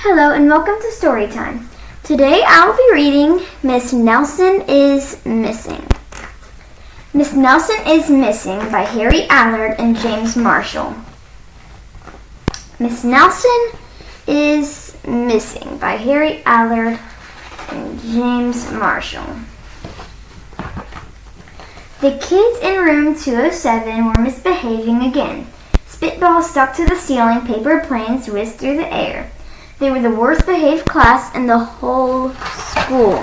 Hello and welcome to Storytime. Today I will be reading Miss Nelson is Missing. Miss Nelson is Missing by Harry Allard and James Marshall. Miss Nelson is Missing by Harry Allard and James Marshall. The kids in room 207 were misbehaving again. Spitballs stuck to the ceiling, paper planes whizzed through the air. They were the worst behaved class in the whole school.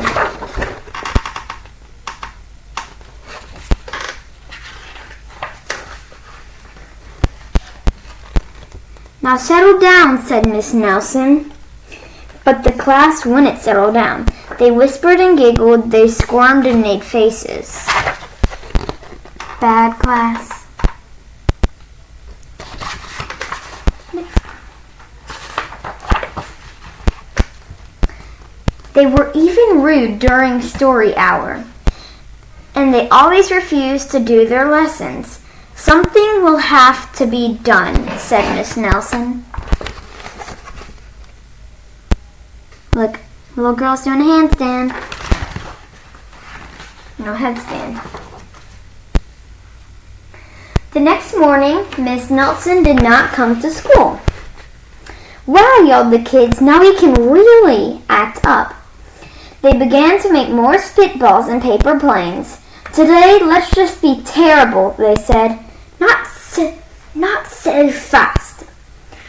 Now settle down, said Miss Nelson. But the class wouldn't settle down. They whispered and giggled, they squirmed and made faces. Bad class. They were even rude during story hour, and they always refused to do their lessons. Something will have to be done, said Miss Nelson. Look, little girl's doing a handstand. No, headstand. The next morning, Miss Nelson did not come to school. Wow, yelled the kids, now we can really act up. They began to make more spitballs and paper planes. Today, let's just be terrible, they said. Not so fast,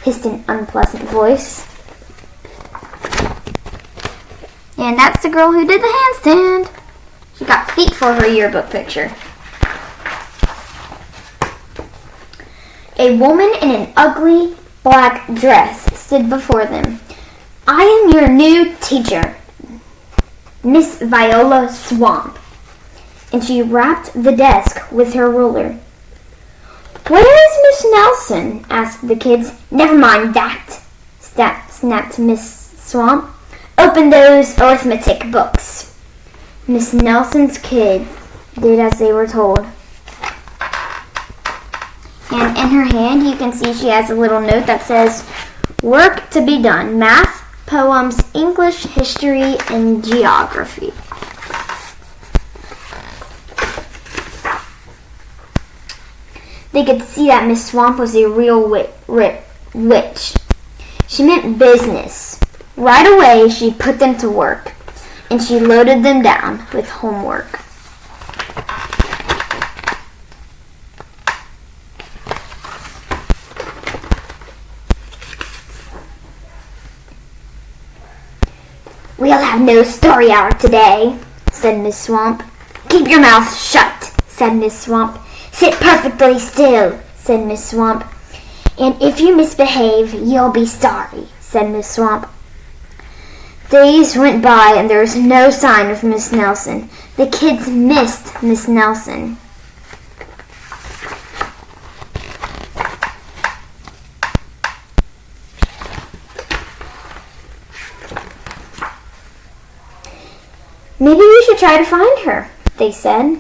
hissed an unpleasant voice. And that's the girl who did the handstand. She got feet for her yearbook picture. A woman in an ugly black dress stood before them. I am your new teacher, Miss Viola Swamp, and she rapped the desk with her ruler. Where is Miss Nelson? Asked the kids. Never mind that, snapped Miss Swamp. Open those arithmetic books. Miss Nelson's kids did as they were told. And in her hand, you can see she has a little note that says, work to be done, math, poems, English, history, and geography. They could see that Miss Swamp was a real witch. She meant business. Right away, she put them to work, and she loaded them down with homework. We'll have no story hour today, said Miss Swamp. Keep your mouth shut, said Miss Swamp. Sit perfectly still, said Miss Swamp. And if you misbehave, you'll be sorry, said Miss Swamp. Days went by and there was no sign of Miss Nelson. The kids missed Miss Nelson. Maybe we should try to find her, they said.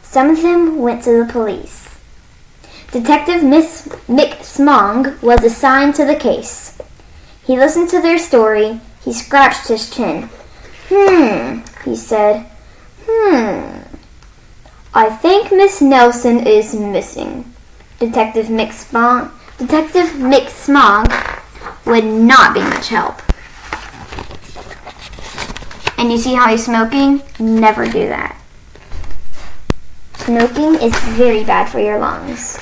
Some of them went to the police. Detective Mick Smong was assigned to the case. He listened to their story. He scratched his chin. He said. I think Miss Nelson is missing. Detective Mick Smong would not be much help. And you see how he's smoking? Never do that. Smoking is very bad for your lungs.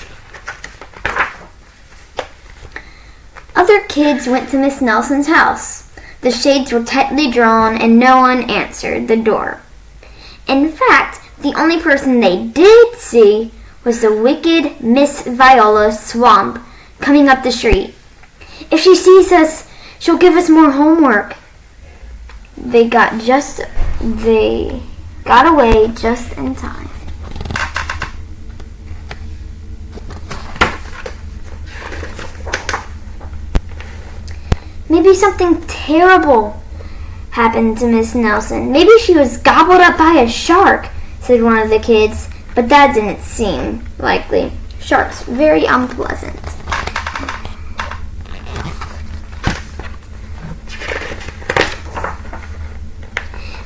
Other kids went to Miss Nelson's house. The shades were tightly drawn and no one answered the door. In fact, the only person they did see was the wicked Miss Viola Swamp coming up the street. If she sees us, she'll give us more homework. They got away just in time. Maybe something terrible happened to Miss Nelson. Maybe she was gobbled up by a shark, said one of the kids, but that didn't seem likely. Sharks, very unpleasant.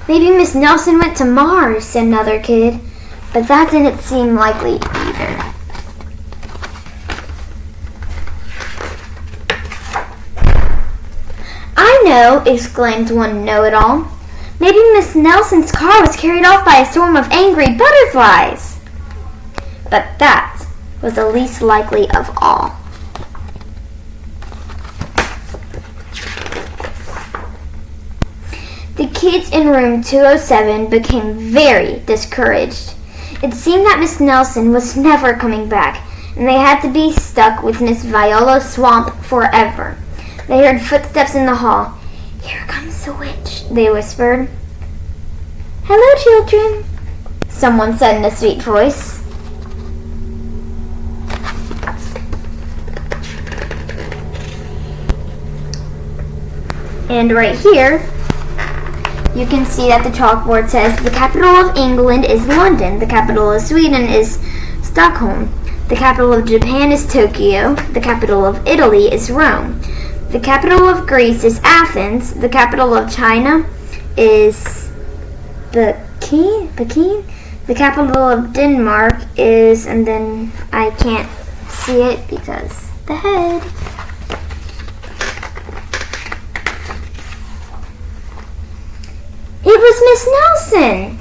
Maybe Miss Nelson went to Mars, said another kid. But that didn't seem likely either. I know, exclaimed one know-it-all. Maybe Miss Nelson's car was carried off by a swarm of angry butterflies. But that was the least likely of all. The kids in room 207 became very discouraged. It seemed that Miss Nelson was never coming back, and they had to be stuck with Miss Viola Swamp forever. They heard footsteps in the hall. "Here comes the witch," they whispered. "Hello, children," someone said in a sweet voice. And right here, you can see that the chalkboard says the capital of England is London, the capital of Sweden is Stockholm, the capital of Japan is Tokyo, the capital of Italy is Rome, the capital of Greece is Athens, the capital of China is Peking, the capital of Denmark is, and then I can't see it because the head. It was Miss Nelson!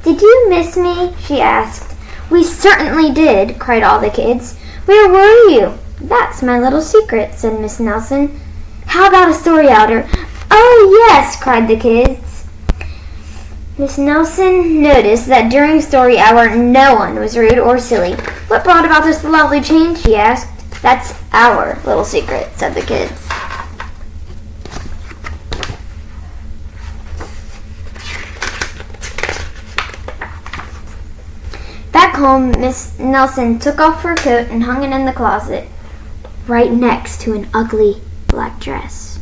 "Did you miss me?" she asked. "We certainly did," cried all the kids. "Where were you?" "That's my little secret," said Miss Nelson. "How about a story, Elder?" "Oh, yes," cried the kids. Miss Nelson noticed that during story hour no one was rude or silly. "What brought about this lovely change?" she asked. "That's our little secret," said the kids. Back home, Miss Nelson took off her coat and hung it in the closet, right next to an ugly black dress.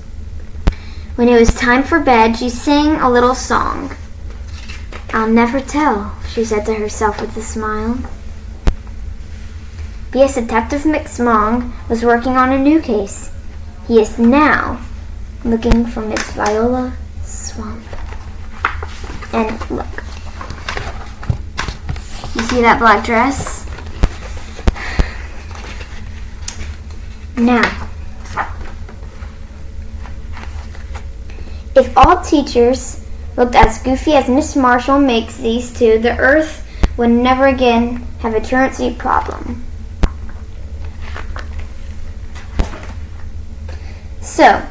When it was time for bed, she sang a little song. "I'll never tell," she said to herself with a smile. B.S. Detective McSmong was working on a new case. He is now looking for Miss Viola Swamp. And look. You see that black dress? Now, if all teachers looked as goofy as Miss Marshall makes these two, the earth would never again have a truancy problem. So,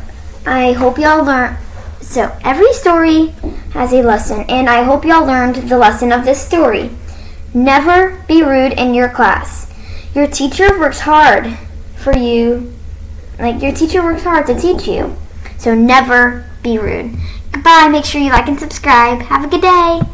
I hope y'all learned. So, every story has a lesson, and I hope y'all learned the lesson of this story. Never be rude in your class. Your teacher works hard for you. Your teacher works hard to teach you. So never be rude. Goodbye. Make sure you like and subscribe. Have a good day.